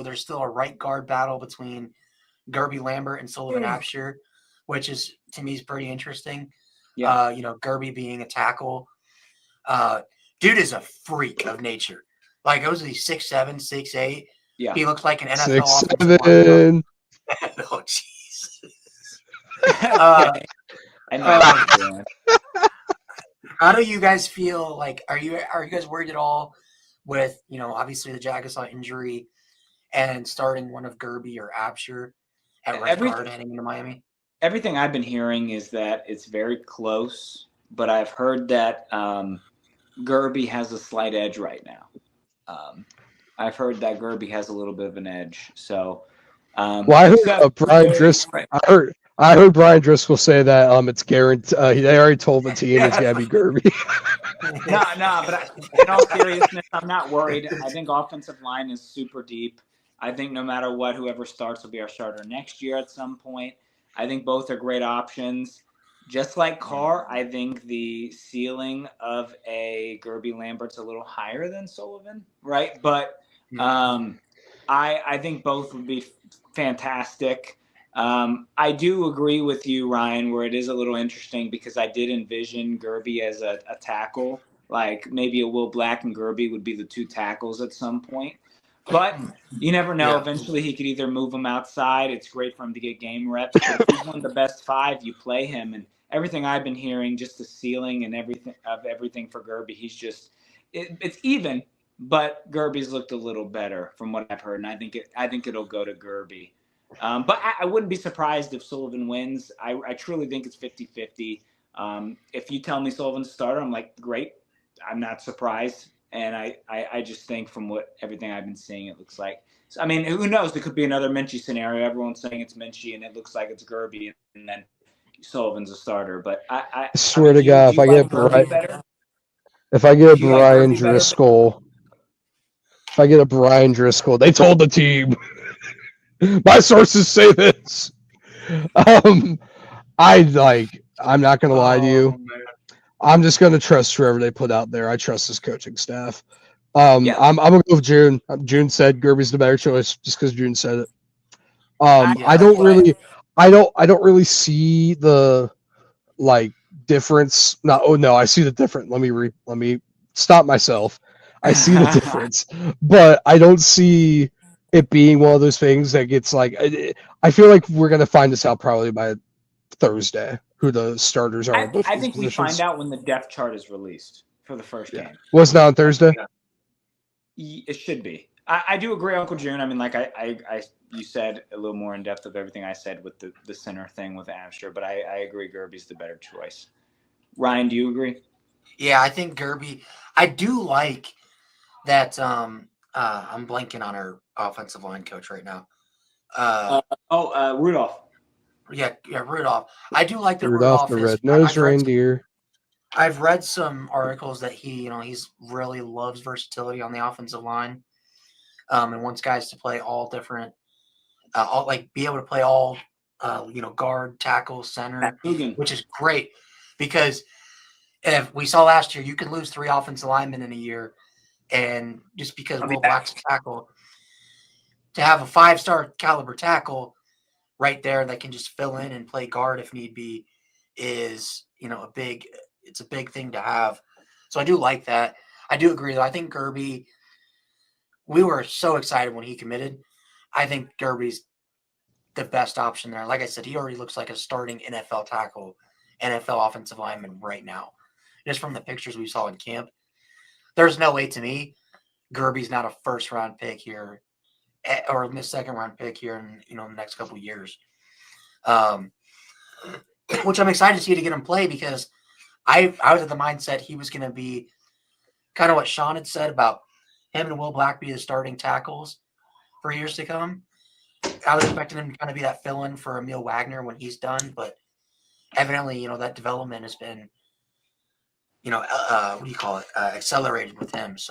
there's still a right guard battle between Gerby Lambert and Sullivan Absher, which is to me is pretty interesting. Yeah. Gerby being a tackle. Dude is a freak of nature. Like, was he 6'7", 6'8"? Yeah. He looks like an NFL 6'7". Oh, Jesus. Okay. I know. How do you guys feel? Like, are you guys worried at all with, obviously the Jagasaw injury and starting one of Gerby or Absher at right guard heading into Miami? Everything I've been hearing is that it's very close, but I've heard that Gerby has a slight edge right now. I've heard that Gerby has a little bit of an edge. So, I heard Brian Driscoll. I heard Brian Driscoll say that it's guaranteed. They already told the team it's gonna be Gerby. No, but in all seriousness, I'm not worried. I think offensive line is super deep. I think no matter what, whoever starts will be our starter next year at some point. I think both are great options. Just like Carr, I think the ceiling of a Gerby Lambert's a little higher than Sullivan, right? But I think both would be fantastic. I do agree with you, Ryan, where it is a little interesting because I did envision Gerby as a tackle. Like maybe a Will Black and Gerby would be the two tackles at some point. But you never know. Yeah. Eventually, he could either move him outside. It's great for him to get game reps. But if he's one of the best five, you play him. And everything I've been hearing, just the ceiling and everything for Gerby, he's just it's even. But Gerby's looked a little better from what I've heard, and I think it'll go to Gerby. But I wouldn't be surprised if Sullivan wins. I truly think it's 50-50. If you tell me Sullivan's starter, I'm like, great. I'm not surprised. And I just think from everything I've been seeing, it looks like. So, I mean, who knows? There could be another Minchie scenario. Everyone's saying it's Minchie, and it looks like it's Gerby, and then Sullivan's a starter. But I swear to God, if I get Brian Driscoll, they told the team. My sources say this. I'm not gonna lie to you. Man. I'm just gonna trust whoever they put out there. I trust this coaching staff. I'm gonna go with June. June said Gerby's the better choice just because June said it. I don't really see the difference. I see the difference. Let me stop myself. I see the difference, but I don't see it being one of those things that gets I feel like we're gonna find this out probably by Thursday who the starters are. I think we find out when the depth chart is released for the first game. Was not on Thursday? It should be. I do agree, Uncle June. I mean, you said a little more in depth of everything I said with the center thing with Absher, but I agree Gerby's the better choice. Ryan, do you agree? Yeah, I think Gerby. I do like that. I'm blanking on our offensive line coach right now. Rudolph. Yeah, Rudolph. I do like that Rudolph the red-nosed reindeer. I've read some articles that he's really loves versatility on the offensive line, and wants guys to play all different, be able to play all, guard, tackle, center, which is great because if we saw last year, you can lose 3 offensive linemen in a year, and just because Will Black's a tackle, to have a 5-star caliber tackle right there that can just fill in and play guard if need be is, it's a big thing to have. So I do like that. I do agree though. I think Gerby, we were so excited when he committed. I think Gerby's the best option there. Like I said, he already looks like a starting NFL tackle, NFL offensive lineman right now. Just from the pictures we saw in camp. There's no way to me Gerby's not a first-round pick here or a second-round pick here in the next couple of years. Which I'm excited to see to get him play because I was at the mindset he was going to be kind of what Sean had said about him and Will Black be the starting tackles for years to come. I was expecting him to kind of be that fill-in for Emil Wagner when he's done, but evidently, that development has been, accelerated with him. So